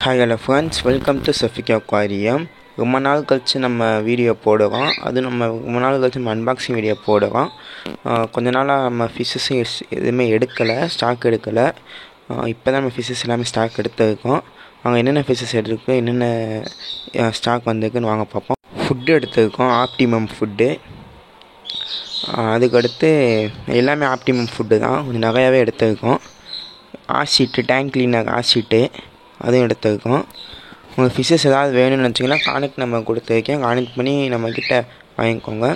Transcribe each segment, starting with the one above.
Hi hello friends, welcome to Safika Aquarium. ரொம்ப நாள் கழிச்சு நம்ம வீடியோ போடுறோம். அது நம்ம ரொம்ப நாள் கழிச்சு நம்ம அன்பாக்சிங் வீடியோ போடுறோம். கொஞ்ச நாளாக நம்ம ஃபிஷ்ஷஸ் எதுவுமே எடுக்கலை, ஸ்டாக் எடுக்கலை. இப்போ தான் நம்ம ஃபிஷ்ஷஸ் எல்லாமே ஸ்டாக் எடுத்துருக்கோம். அங்கே என்னென்ன ஃபிஷ்ஷஸ் எடுத்துருக்கு, என்னென்ன ஸ்டாக் வந்திருக்குன்னு வாங்க பார்ப்போம். ஃபுட்டு எடுத்துருக்கோம், ஆப்டிமம் ஃபுட்டு. அதுக்கடுத்து எல்லாமே ஆப்டிமம் ஃபுட்டு தான், கொஞ்சம் நிறையாவே எடுத்துருக்கோம். ஆஷீட்டு, டேங்க் கிளீனர் ஆஷீட்டு அதுவும் எடுத்துருக்கோம். உங்களுக்கு ஃபிஷ்ஷஸ் ஏதாவது வேணும்னு நினச்சிங்கன்னா கான்டெக்ட் நம்பர் கொடுத்துருக்கேன், கான்டெக்ட் பண்ணி நம்மக்கிட்ட வாங்கிக்கோங்க.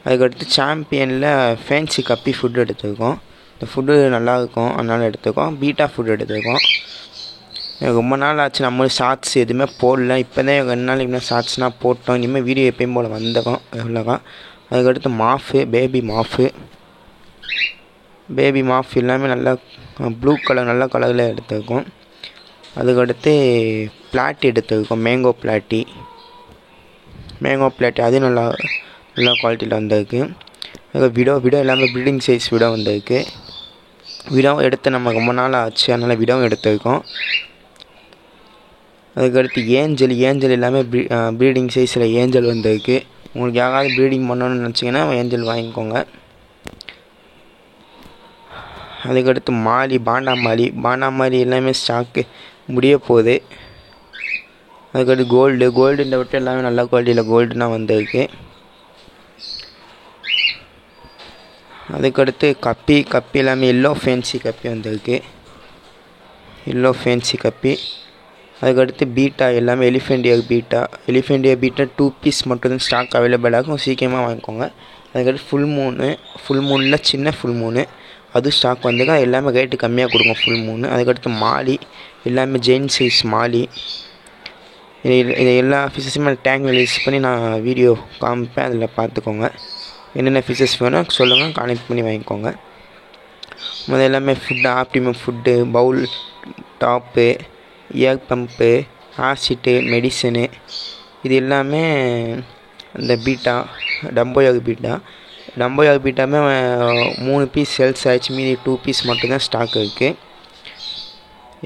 அதுக்கடுத்து சாம்பியனில் ஃபேன்சி கப்பி ஃபுட்டு எடுத்துருக்கோம். இந்த ஃபுட்டு நல்லாயிருக்கும், அதனால் எடுத்துருக்கோம். பீட்டா ஃபுட் எடுத்துருக்கோம். ரொம்ப நாள் ஆச்சு நம்மளும் ஷார்ட்ஸ் எதுவுமே போடல. இப்போ தான் 2 நாளைக்கு முன்னாடி ஷார்ட்ஸ்னால் போட்டோம். இனிமேல் வீடியோ எப்பயும் போல் வந்துடும் எவ்வளோவா. அதுக்கடுத்து மாஃபு, பேபி மாஃப் எல்லாமே நல்லா ப்ளூ கலர், நல்ல கலரில் எடுத்துருக்கோம். அதுக்கடுத்து பிளாட்டி எடுத்துருக்கோம், மேங்கோ பிளாட்டி அது நல்லா குவாலிட்டியில் வந்திருக்கு. அதுக்கு விடோ எல்லாமே ப்ரீடிங் சைஸ் விடோ வந்திருக்கு. விடோ எடுத்து நம்ம ரொம்ப நாள் ஆச்சு, அதனால் விடவும் எடுத்துருக்கோம். அதுக்கடுத்து ஏஞ்சல் எல்லாமே ப்ரீடிங் சைஸில் ஏஞ்சல் வந்திருக்கு. உங்களுக்கு யாராவது ப்ரீடிங் பண்ணணும்னு நினச்சிங்கன்னா ஏஞ்சல் வாங்கிக்கோங்க. அதுக்கடுத்து பாண்டாமாலி எல்லாமே ஸ்டாக்கு முடிய போகுது. அதுக்கடுத்து கோல்டுன்ற விட்டு எல்லாமே நல்ல குவாலிட்டியில் கோல்டுனா வந்திருக்கு. அதுக்கடுத்து கப்பி எல்லாமே எல்லோ ஃபேன்சி கப்பி வந்திருக்கு, அதுக்கடுத்து பீட்டா எல்லாமே எலிஃபெண்ட் இயர் பீட்டா 2 பீஸ் மட்டும்தான் ஸ்டாக் அவைலபிள் ஆகும், சீக்கிரமாக வாங்கிக்கோங்க. அதுக்கடுத்து ஃபுல் மூனில் சின்ன ஃபுல் மூனு அது ஸ்டாக் வந்துங்க, எல்லாமே ரேட்டு கம்மியாக கொடுங்க ஃபுல் மூணு. அதுக்கடுத்து மாலி எல்லாமே ஜெயின் சைஸ் மாலி. இது எல்லா ஃபிஷ்ஷஸுமே டேங்க் ரிலீஸ் பண்ணி நான் வீடியோ காமிப்பேன், அதில் பார்த்துக்கோங்க. என்னென்ன ஃபிஷ்ஷஸ் வேணும் சொல்லுங்கள், கனெக்ட் பண்ணி வாங்கிக்கோங்க. முதல்ல எல்லாமே food, optimum food, bowl top, air pump, acid, medicine, இது எல்லாமே இந்த பீட்டா டம்போயாக் பீட்டாமே 3 பீஸ் சேல்ஸ் ஆகிடுச்சு, மீதி 2 பீஸ் மட்டும்தான் ஸ்டாக் இருக்குது.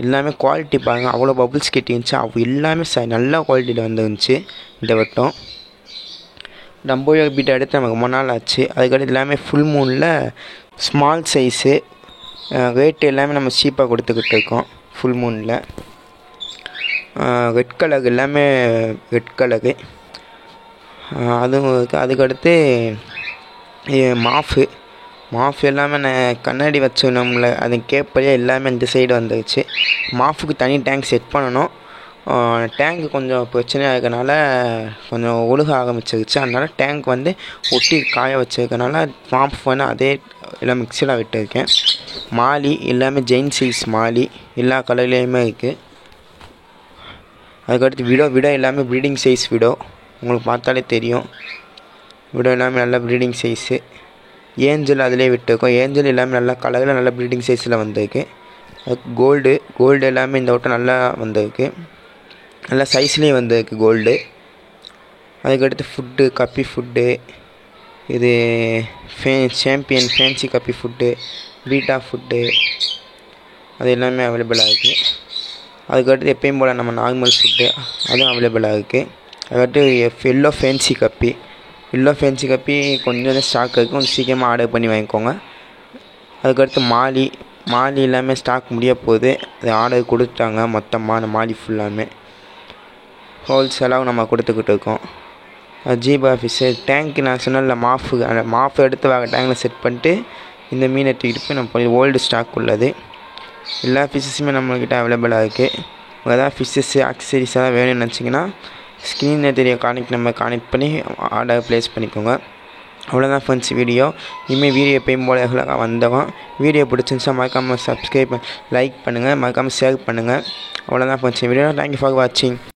எல்லாமே குவாலிட்டி பாருங்கள், அவ்வளோ பபுள்ஸ் கிட்டிருந்துச்சு, எல்லாமே நல்ல குவாலிட்டியில் வந்துருந்துச்சு இந்த வட்டம். டம்போயாக் பீட்டா எடுத்து நமக்கு ரொம்ப நாள் ஆச்சு. அதுக்கடுத்து எல்லாமே ஃபுல் மூனில் ஸ்மால் சைஸு, ரேட்டு எல்லாமே நம்ம சீப்பாக கொடுத்துக்கிட்டு இருக்கோம். ஃபுல் மூனில் ரெட் கலர் எல்லாமே அதுவும் இருக்குது. அதுக்கடுத்து மாஃப் எல்லாமே கண்ணாடி வச்சு நம்மளை அது கேப்பையே எல்லாமே இந்த சைடு வந்துருச்சு. மாஃபுக்கு தனி டேங்க் செட் பண்ணணும். டேங்க் கொஞ்சம் பிரச்சனையாக இருக்கனால கொஞ்சம் ஒழுக ஆரம்பிச்சிருச்சு, அதனால் டேங்க் ஒட்டி காய வச்சிருக்கனால மாஃப் அதே எல்லாம் மிக்சியில் விட்டுருக்கேன். மாலி எல்லாமே ஜெயின் சைஸ் மாலி எல்லா கலர்லேயுமே இருக்குது. அதுக்கடுத்து விடோ எல்லாமே ப்ரீடிங் சைஸ் விடோ, உங்களுக்கு பார்த்தாலே தெரியும். விடோ எல்லாமே நல்ல ப்ரீடிங் சைஸு. ஏஞ்சல் அதிலே விட்டுருக்கோம். ஏஞ்சல் எல்லாமே நல்ல கலரில் நல்ல ப்ரீடிங் சைஸில் வந்திருக்கு. அதுக்கு கோல்டு எல்லாமே இந்த வட்டம் நல்லா வந்திருக்கு, நல்ல சைஸ்லேயும் வந்திருக்கு கோல்டு. அதுக்கடுத்து ஃபுட்டு, கப்பி ஃபுட்டு, இது சாம்பியன் ஃபேன்சி கப்பி ஃபுட்டு, பீட்டா ஃபுட்டு, அது எல்லாமே அவைலபிளாக இருக்குது. அதுக்கடுத்து எப்பயும் போல் நம்ம நார்மல் ஃபுட்டு அதுவும் அவைலபிளாக இருக்குது. அதுக்கடுத்து எல்லோ ஃபேன்சி கப்பி கொஞ்சம் ஸ்டாக் இருக்குது, கொஞ்சம் சீக்கிரமாக ஆர்டர் பண்ணி வாங்கிக்கோங்க. அதுக்கடுத்து மாலி எல்லாமே ஸ்டாக் முடிய போகுது, அது ஆர்டர் கொடுத்துட்டாங்க மொத்தமாக. அந்த மாலி ஃபுல்லாமே ஹோல்சேலாகவும் நம்ம கொடுத்துக்கிட்டு இருக்கோம். ஜீபா ஃபிஷ்ஷு டேங்க்கு நான் சொன்னல மாஃப் எடுத்து வேறு டேங்கில் செட் பண்ணிட்டு இந்த மீனை தூக்கிட்டு போய் நம்ம ஓல்டு ஸ்டாக் உள்ளது. எல்லா ஃபிஷ்ஷஸுமே நம்மக்கிட்ட அவைலபிளாக இருக்குது. ஏதாவது ஃபிஷ்ஷஸ்ஸு ஆக்சசரிஸ் எதாவது வேணும்னு நினச்சிங்கன்னா ஸ்க்ரீனில் தெரிய கான்டெக்ட் பண்ணி ஆர்டர் ப்ளேஸ் பண்ணிக்கோங்க. அவ்வளோதான் ஃப்ரெண்ட்ஸ் வீடியோ. இனிமேல் வீடியோ எப்பயும் போல் வந்தோம். வீடியோ பிடிச்சிருந்துச்சா மறக்காமல் சப்ஸ்கிரைப் லைக் பண்ணுங்கள், மறக்காமல் ஷேர் பண்ணுங்கள். அவ்வளோதான் ஃப்ரெண்ட்ஸ் வீடியோ. தேங்க்யூ ஃபார் வாட்சிங்.